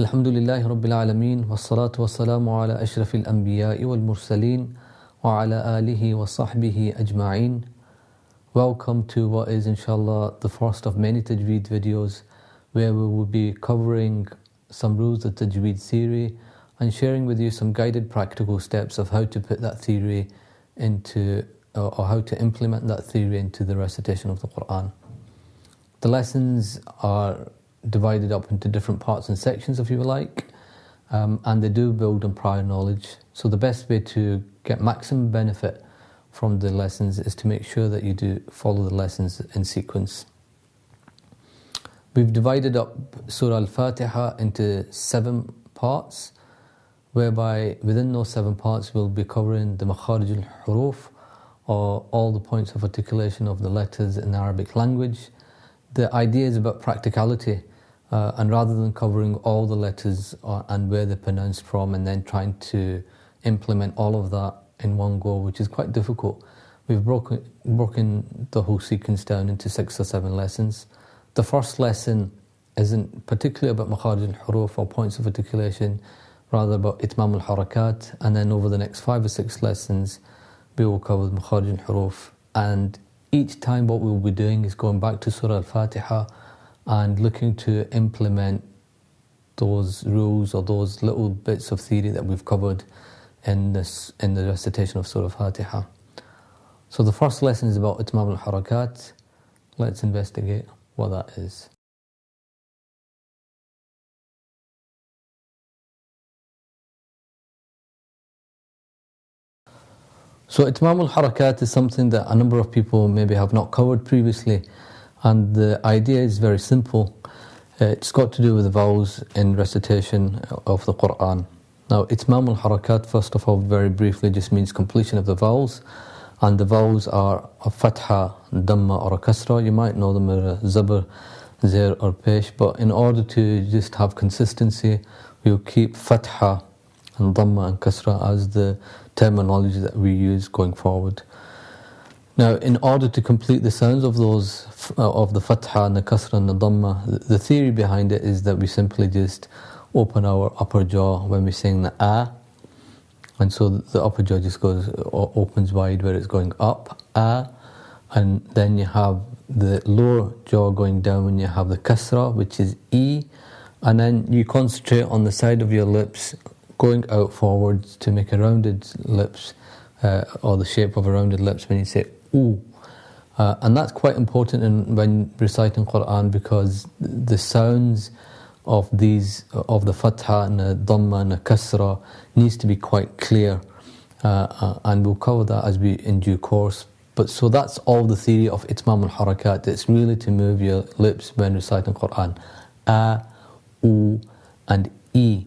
Alhamdulillahi Rabbil Alameen, wassalatu wassalamu ala ashrafil anbiya'i wal mursaleen, wa ala alihi wa sahbihi ajma'een. Welcome to what is inshallah the first of many Tajweed videos, where we will be covering some rules of Tajweed theory and sharing with you some guided practical steps of how to put that theory into, or how to implement that theory into the recitation of the Qur'an. The lessons are divided up into different parts and sections, if you like, and they do build on prior knowledge. So the best way to get maximum benefit from the lessons is to make sure that you do follow the lessons in sequence. We've divided up Surah Al-Fatihah into 7 parts, whereby within those 7 parts we'll be covering the makhaarij al-huroof, or all the points of articulation of the letters in the Arabic language. The idea is about practicality, and rather than covering all the letters and where they're pronounced from and then trying to implement all of that in one go, which is quite difficult, we've broken the whole sequence down into 6 or 7 lessons. The first lesson isn't particularly about makhaarij al-huroof or points of articulation, rather about itmam al-harakat, and then over the next 5 or 6 lessons we will cover makhaarij al-huroof. And each time what we'll be doing is going back to Surah Al-Fatihah and looking to implement those rules or those little bits of theory that we've covered in the recitation of Surah Al-Fatihah. So the first lesson is about itmam al-harakat. Let's investigate what that is. So itmam al-harakat is something that a number of people maybe have not covered previously, and the idea is very simple. It's got to do with the vowels in recitation of the Qur'an. Now, itmam al-harakat, first of all, very briefly, just means completion of the vowels, and the vowels are a fatha, dhamma, or a kasra. You might know them as a zabr, zair, or pesh, but in order to just have consistency, we'll keep fatha and dhamma and kasra as the terminology that we use going forward. Now, in order to complete the sounds of those, of the fatha and the kasra and the dhamma, the theory behind it is that we simply just open our upper jaw when we sing the a, and so the upper jaw just opens wide where it's going up, a, and then you have the lower jaw going down when you have the kasra, which is e, and then you concentrate on the side of your lips going out forwards to make a rounded lips, or the shape of a rounded lips when you say oo. And that's quite important when reciting Qur'an, because the sounds of the fatha and the dhamma and the kasra needs to be quite clear, and we'll cover that as we in due course. But so that's all the theory of itmam al-harakat. It's really to move your lips when reciting Qur'an, a, oo, and e.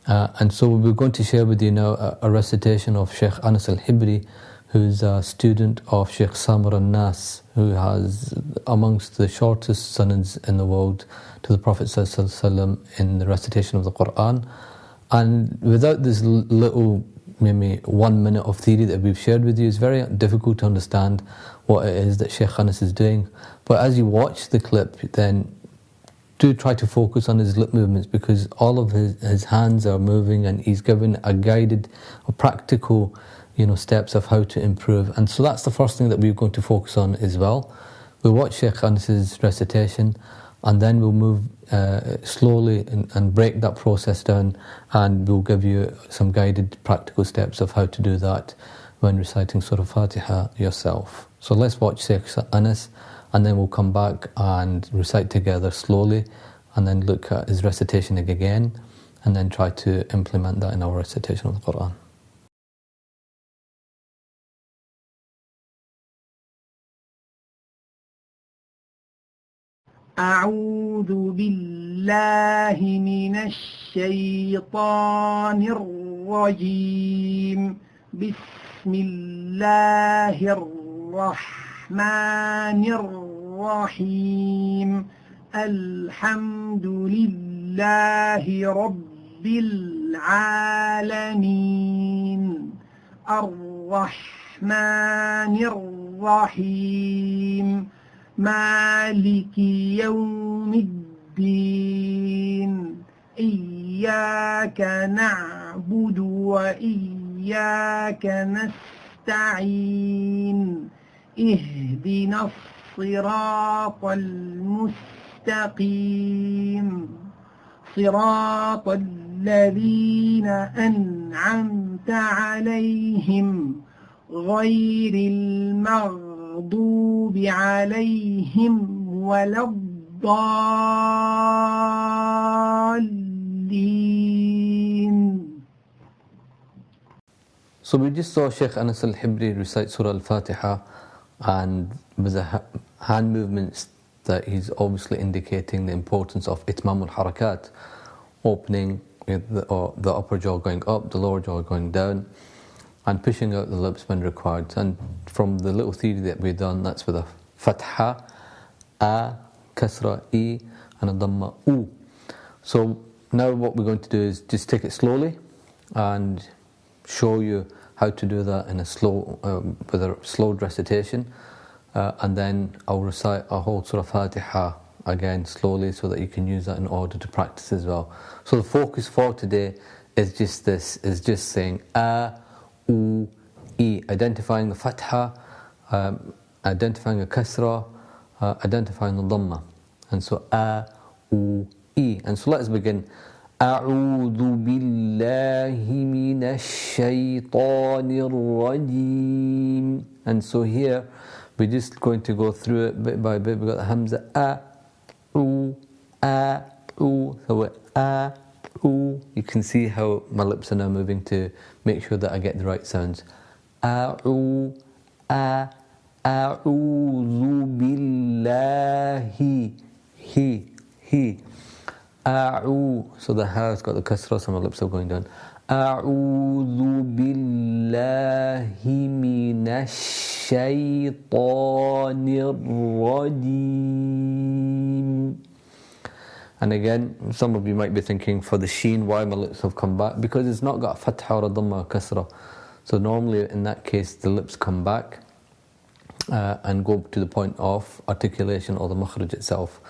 And so we're going to share with you now a recitation of Sheikh Anas al-Hibri, who's a student of Sheikh Samar al-Nas, who has amongst the shortest sanads in the world to the Prophet ﷺ in the recitation of the Qur'an. And without this little, maybe 1 minute of theory that we've shared with you, it's very difficult to understand what it is that Sheikh Anas is doing. But as you watch the clip, then do try to focus on his lip movements, because all of his hands are moving, and he's given a guided, a practical, steps of how to improve. And so that's the first thing that we're going to focus on as well. We'll watch Sheikh Anas's recitation, and then we'll move slowly and break that process down, and we'll give you some guided practical steps of how to do that when reciting Surah Al-Fatihah yourself. So let's watch Sheikh Anas, and then we'll come back and recite together slowly, and then look at his recitation again, and then try to implement that in our recitation of the Qur'an. أعوذ بالله من الشيطان الرجيم. بسم الله الرحمن الرحيم. الحمد لله رب العالمين. الرحمن الرحيم. مالك يوم الدين. إياك إياك نعبد وإياك نستعين اهدنا الصراط المستقيم صراط الذين أنعمت عليهم غير المغضوب عليهم ولا الضالين. So we just saw Sheikh Anas al-Hibri recite Surah Al-Fatihah, and with the hand movements that he's obviously indicating the importance of itmam al-harakat, opening with the upper jaw going up, the lower jaw going down, and pushing out the lips when required. And from the little theory that we've done, that's with a fatha, a, kasra, e, and a dhamma, u. So now what we're going to do is just take it slowly and show you how to do that in a slow, with a slow recitation, and then I'll recite a whole Surah Al-Fatihah again slowly so that you can use that in order to practice as well. So the focus for today is just this, is just saying a, u, e, identifying the fatha, identifying a kasra, identifying the dhamma. And so a, u, e. And so let's begin. أعوذ بالله من الشيطان الرجيم. And so here we're just going to go through it bit by bit. We've got the hamza a, u, a, u. So we're a, u. You can see how my lips are now moving to make sure that I get the right sounds. أعوذ بالله, he. So the ha has got the kasra, so my lips are going down. أعوذ بالله من الشيطان الرجيم. And again, some of you might be thinking, for the sheen, why my lips have come back? Because it's not got a fatha or a dhamma or kasra. So normally in that case, the lips come back and go to the point of articulation or the makhaarij itself.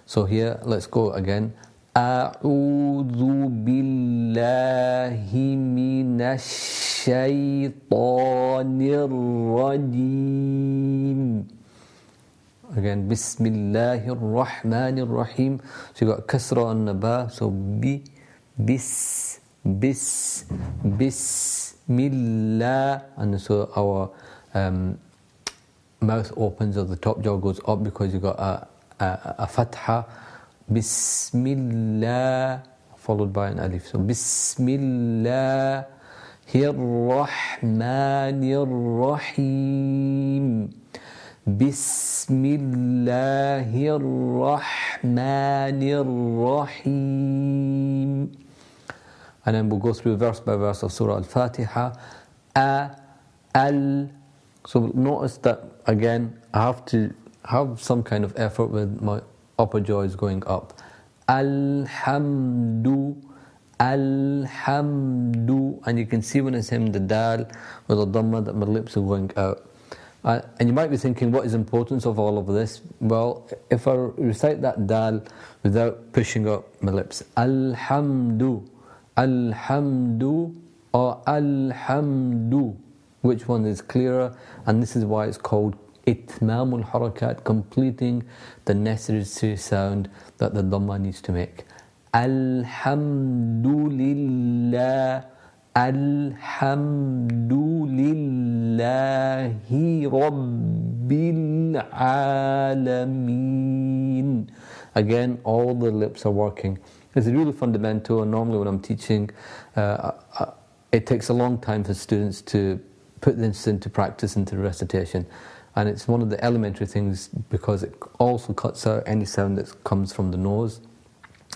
So here, let's go again. أعوذ بالله من الشيطان الرجيم. Again, Bismillahir Rahmanir Rahim. So you got kasra on the ba, so bismillah. And so our mouth opens, or the top jaw goes up because you got a fatha, Bismillah, followed by an alif. So Bismillahir Rahmanir Rahim. Bismillahir Rahmanir Rahim. And then we'll go through verse by verse of Surah Al-Fatihah. Al. So notice that again, I have to have some kind of effort with my upper jaw is going up. Alhamdu. And you can see when I say the dal with the dhamma that my lips are going out. And you might be thinking, what is the importance of all of this? Well, if I recite that dal without pushing up my lips, Alhamdu, or Alhamdu, which one is clearer? And this is why it's called itmam al-harakat, completing the necessary sound that the dhamma needs to make. Alhamdulillah, Alhamdulillahi Rabbil Alameen. Again, all the lips are working. It's really fundamental, and normally when I'm teaching, it takes a long time for students to put this into practice, into recitation. And it's one of the elementary things because it also cuts out any sound that comes from the nose,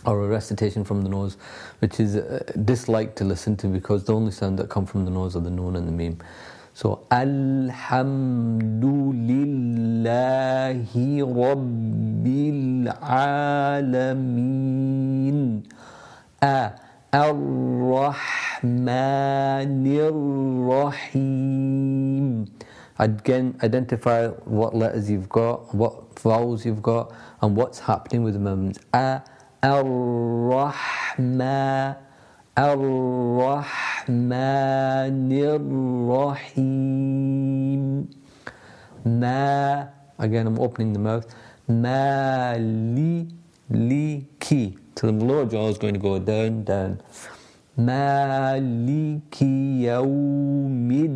or a recitation from the nose, which is disliked to listen to because the only sound that come from the nose are the noon and the meme. So Alhamdulillahi Rabbil Alameen. Ar-Rahmanir Rahim. Again, identify what letters you've got, what vowels you've got, and what's happening with the movements. Ar-Rahmanir-Rahim. Ma, again I'm opening the mouth. Maliki. So the lower jaw is going to go down, down. Maliki yawmiddin.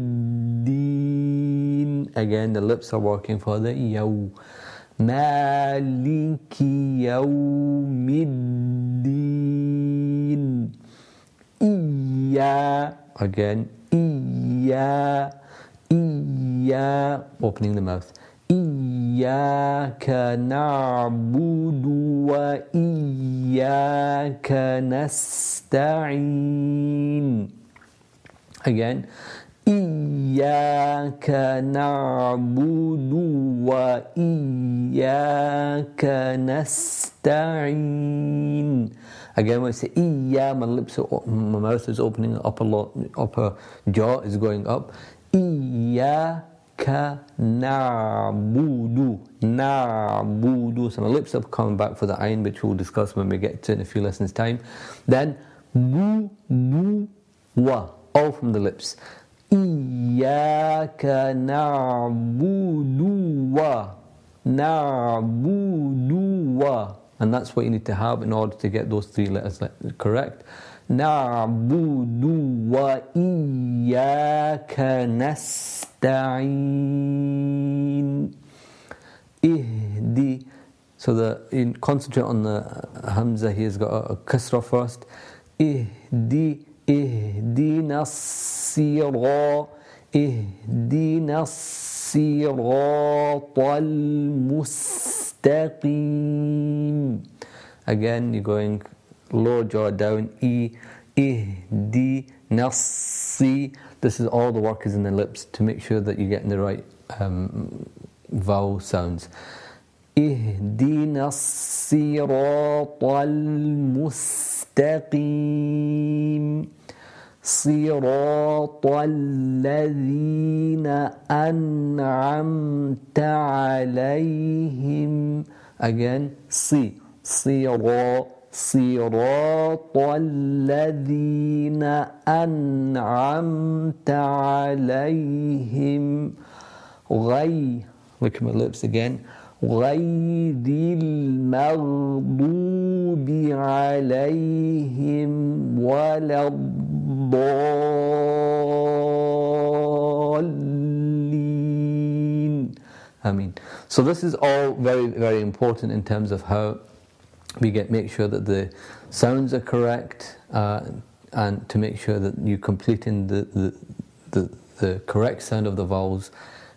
Again, the lips are working for the yaw. Maliki yawmiddin. Iya. Again, iya. Iya. Opening the mouth. Iyyaka na'budu wa iyyaka nasta'in. Again, iyyaka na'budu wa iyyaka nasta'in. Again, when I say iyya, my mouth is opening, upper jaw is going up. Iyyaka na'budu. Na'budu. So my lips are coming back for the ayn, which we'll discuss when we get to in a few lessons' time. Then wa. All from the lips. Iyyaka na'budu wa. Na'budu wa. And that's what you need to have in order to get those three letters correct. Na'budu wa iyyaka nasta'in. Ihdi. So concentrate on the hamza. He's got a kasra first. Ihdina as-sirata. Ihdina as-siratal mustaqim. Again, you're going lower jaw down. Ihdina as-si. This is all the work is in the lips to make sure that you're getting the right vowel sounds. Ihdina as-siratal mustaqim. صراط الذين أنعمت عليهم. Again, صراط الذين أنعمت عليهم. Look at my lips again. غير المغضوب عليهم ولا الضالين. Ameen. So this is all very, very important in terms of how we make sure that the sounds are correct, and to make sure that you're completing the correct sound of the vowels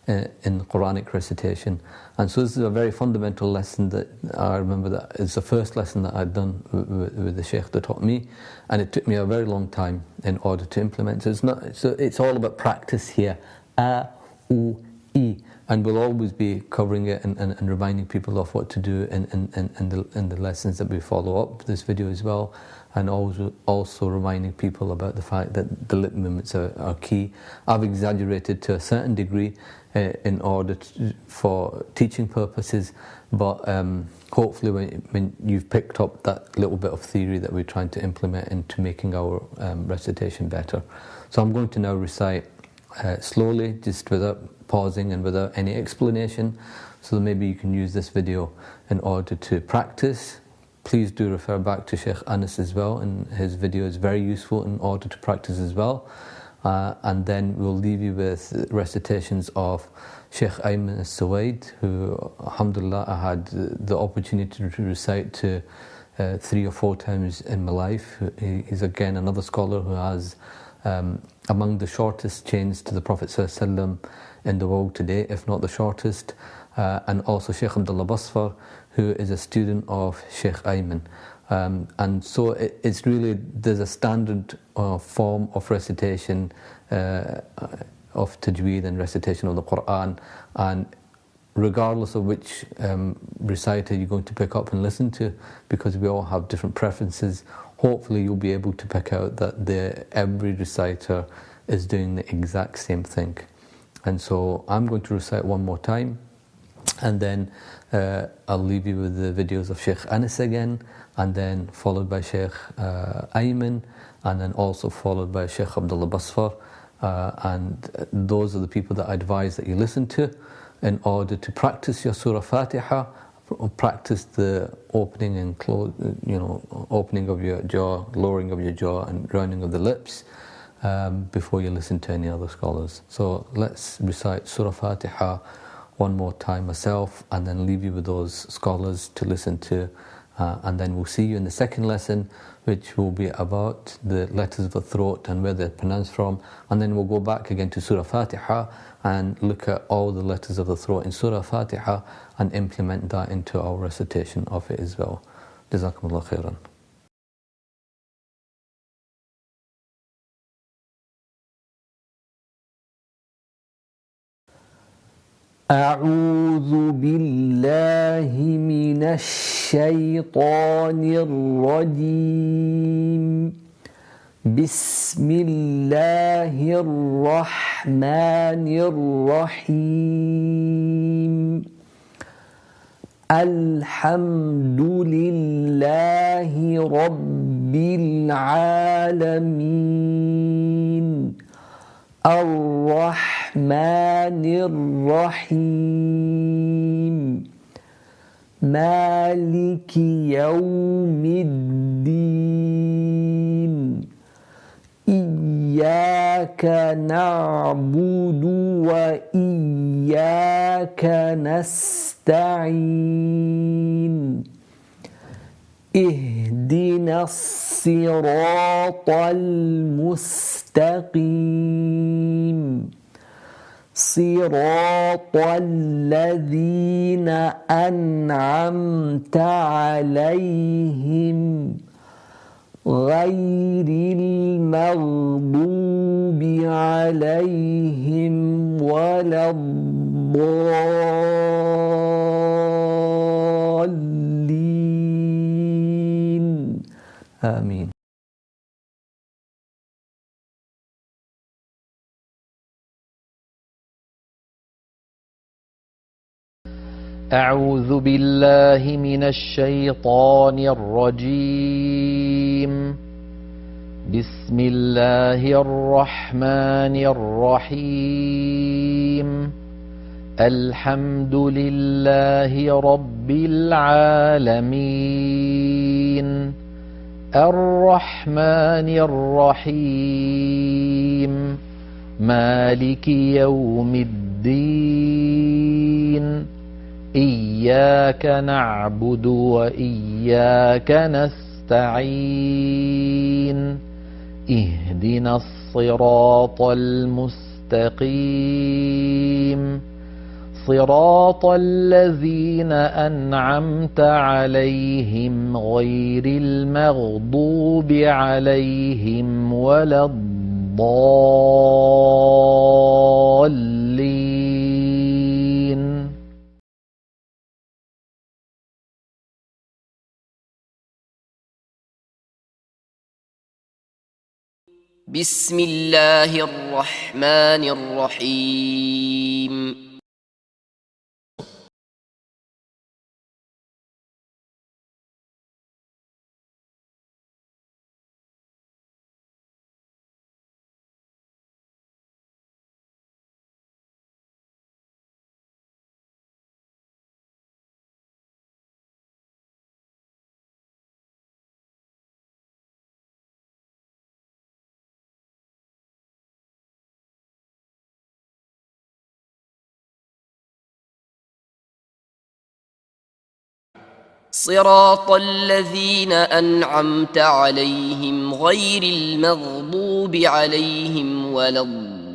in Quranic recitation. And so this is a very fundamental lesson that I remember that it's the first lesson that I'd done with the Sheikh that taught me, and it took me a very long time in order to implement. So it's all about practice here. A, U, E. And we'll always be covering it and reminding people of what to do in the lessons that we follow up this video as well, and also reminding people about the fact that the lip movements are key. I've exaggerated to a certain degree in order for teaching purposes, but hopefully when you've picked up that little bit of theory that we're trying to implement into making our recitation better. So I'm going to now recite slowly, just without pausing and without any explanation, so that maybe you can use this video in order to practice. Please do refer back to Sheikh Anas as well, and his video is very useful in order to practice as well. And then we'll leave you with recitations of Sheikh Ayman al-Suwaid, who alhamdulillah I had the opportunity to recite to 3 or 4 times in my life. He's again another scholar who has among the shortest chains to the Prophet ﷺ in the world today, if not the shortest, and also Sheikh Abdullah Basfar, who is a student of Sheikh Ayman. And so it's really, there's a standard form of recitation of tajweed and recitation of the Qur'an, and regardless of which reciter you're going to pick up and listen to, because we all have different preferences, hopefully you'll be able to pick out that every reciter is doing the exact same thing. And so I'm going to recite one more time, And then I'll leave you with the videos of Sheikh Anas again, and then followed by Sheikh Ayman, and then also followed by Sheikh Abdullah Basfar. And those are the people that I advise that you listen to in order to practice your Surah Fatiha, practice the opening and close, opening of your jaw, lowering of your jaw, and rounding of the lips before you listen to any other scholars. So let's recite Surah Fatiha one more time myself, and then leave you with those scholars to listen to, and then we'll see you in the second lesson, which will be about the letters of the throat and where they're pronounced from, and then we'll go back again to Surah Fatiha and look at all the letters of the throat in Surah Fatiha and implement that into our recitation of it as well. Jazakumullah khairan. أعوذ بالله من الشيطان الرجيم. بسم الله الرحمن الرحيم. الحمد لله رب العالمين. الرحمن الرحيم. مالك يوم الدين. إياك نعبد وإياك نستعين. اهدنا الصراط المستقيم. صراط الذين أنعمت عليهم غير المغضوب عليهم ولا الضالين. آمين. أعوذ بالله من الشيطان الرجيم. بسم الله الرحمن الرحيم. الحمد لله رب العالمين. الرحمن الرحيم. مالك يوم الدين. إياك نعبد وإياك نستعين. اهدنا الصراط المستقيم. صراط الذين أنعمت عليهم غير المغضوب عليهم ولا الضالين. بسم الله الرحمن الرحيم. صراط الذين أنعمت عليهم غير المغضوب عليهم ولا الضالين.